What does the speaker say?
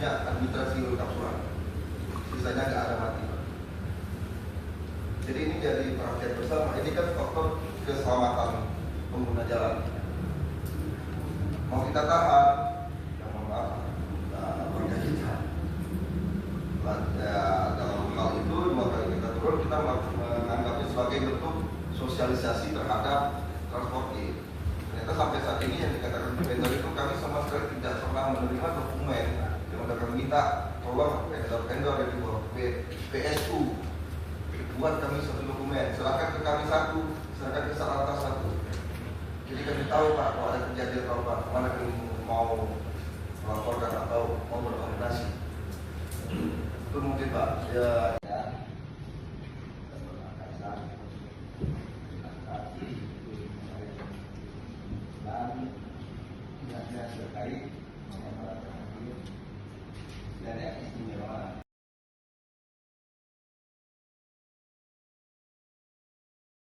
hanya administrasi lengkap surat, sisanya nggak ada mati. Jadi ini jadi perhatian bersama. Ini kan faktor keselamatan pengguna jalan. Mau kita tahan, ya mohon maaf, warga kita. Dalam hal itu, maka kita turun, kita menganggapnya sebagai bentuk sosialisasi terhadap transportir. Ternyata sampai saat ini yang dikatakan vendor itu kami sama sekali tidak pernah menerima dokumen yang sudah kami minta tolong vendor yang di bawah PSU buat kami satu dokumen, serahkan ke kami satu, serahkan ke Satlantas satu. Jadi kami tahu Pak, kalau ada kejadian apa, mana kami mau melaporkan atau mau berkoordinasi. Itu mungkin Pak, ya